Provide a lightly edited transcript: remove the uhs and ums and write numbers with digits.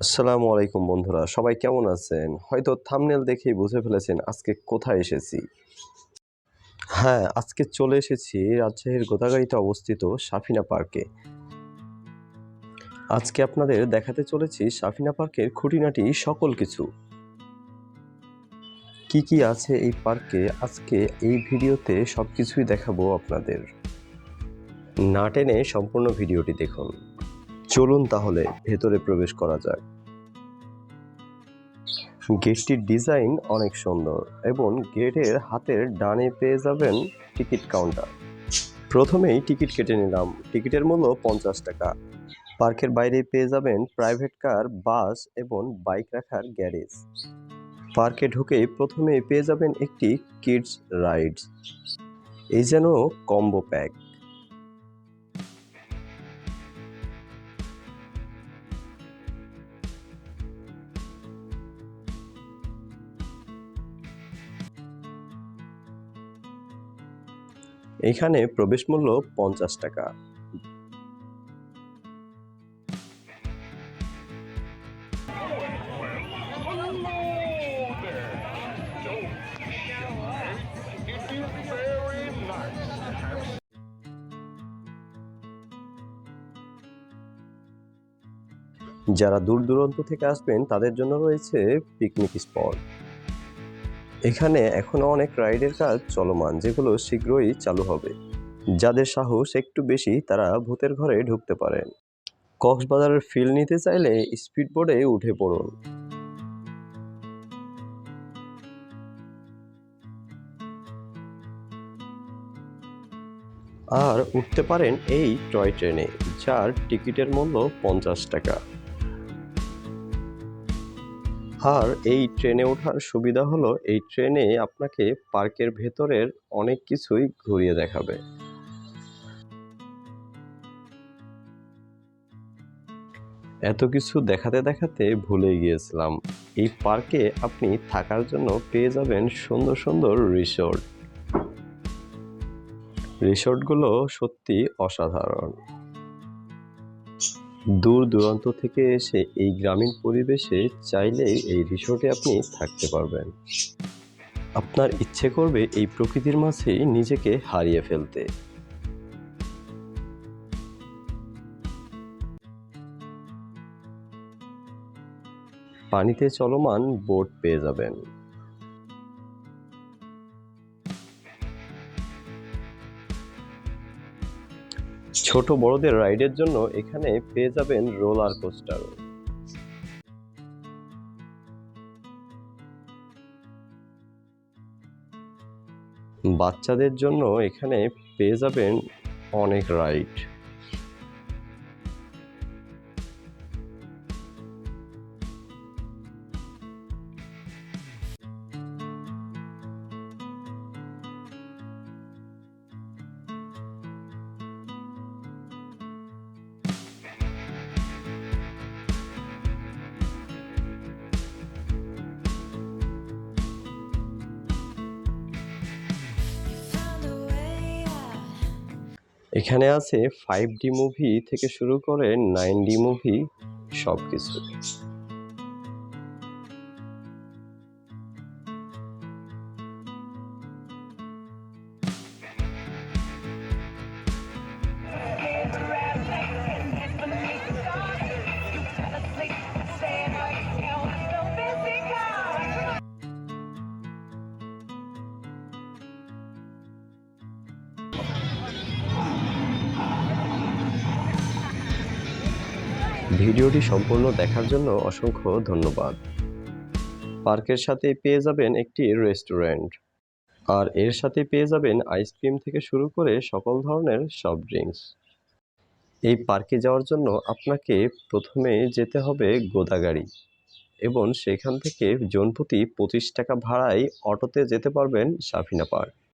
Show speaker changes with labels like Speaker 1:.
Speaker 1: আসসালামু আলাইকুম বন্ধুরা, সবাই কেমন আছেন? হয়তো থাম্বনেল দেখেই বুঝে ফেলেছেন আজকে কোথায় এসেছি। হ্যাঁ, আজকে চলে এসেছি রাজশাহীর গোদাগাড়ীতে অবস্থিত সাফিনা পার্কে। আজকে আপনাদের দেখাতে চলেছি সাফিনা পার্কের খুঁটিনাটি সকল কিছু। কি কি আছে এই পার্কে আজকে এই ভিডিওতে সবকিছুই দেখাবো আপনাদের। না টেনে সম্পূর্ণ ভিডিওটি দেখুন। চলুন তাহলে ভেতরে প্রবেশ করা যাক। গেটটির ডিজাইন অনেক সুন্দর এবং গেটের হাতের ডানে পেয়ে যাবেন টিকিট কাউন্টার। প্রথমেই টিকিট কেটে নিলাম। টিকিটের মূল্য 50 টাকা। পার্কের বাইরে পেয়ে যাবেন প্রাইভেট কার, বাস এবং বাইক রাখার গ্যারেজ। পার্কে ঢুকেই প্রথমেই পেয়ে যাবেন একটি কিডস রাইডস। এই যেন কম্বো প্যাক। এখানে প্রবেশ মূল্য 50 টাকা। যারা দূর দূরান্ত থেকে আসবেন তাদের জন্য রয়েছে পিকনিক স্পট। এখানে এখনো অনেক রাইডের কাজ চলমান, যেগুলো শীঘ্রই চালু হবে। যাদের সাহস একটু বেশি তারা ভূতের ঘরে ঢুকতে পারেন। কক্সবাজারের ফিল নিতে চাইলে স্পিড বোটে উঠে পড়ুন। আর উঠতে পারেন এই টয় ট্রেনে, যার টিকিটের মূল্য 50 টাকা। আর এই ট্রেনে ওঠার সুবিধা হলো এই ট্রেনে আপনাকে পার্কের ভেতরের অনেক কিছুই ঘুরিয়ে দেখাবে। এত কিছু দেখাতে দেখাতে ভুলে গিয়েছিলাম, এই পার্কে আপনি থাকার জন্য পেয়ে যাবেন সুন্দর সুন্দর রিসোর্ট। রিসোর্টগুলো সত্যি অসাধারণ। দূর দূরান্ত থেকে এসে এই গ্রামীণ পরিবেশে চাইলেই এই রিসোর্টে আপনি থাকতে পারবেন। আপনার ইচ্ছে করবে এই প্রকৃতির মাঝেই নিজেকে হারিয়ে ফেলতে। পানিতে চলমান বোট পেয়ে যাবেন। ছোট বড়দের রাইডের জন্য এখানে পেয়ে যাবেন রোলার কোস্টার। বাচ্চাদের জন্য এখানে পেয়ে যাবেন অনেক রাইড। এখানে আছে 5D মুভি থেকে শুরু করে 9D মুভি, সবকিছু। ভিডিওটি সম্পূর্ণ দেখার জন্য অসংখ্য ধন্যবাদ। পার্কের সাথে পেয়ে যাবেন একটি রেস্টুরেন্ট, আর এর সাথে পেয়ে যাবেন আইসক্রিম থেকে শুরু করে সকল ধরনের সফট ড্রিঙ্কস। এই পার্কে যাওয়ার জন্য আপনাকে প্রথমে যেতে হবে গোদাগাড়ী, এবং সেখান থেকে জনপ্রতি 25 টাকা ভাড়ায় অটোতে যেতে পারবেন সাফিনা পার্ক।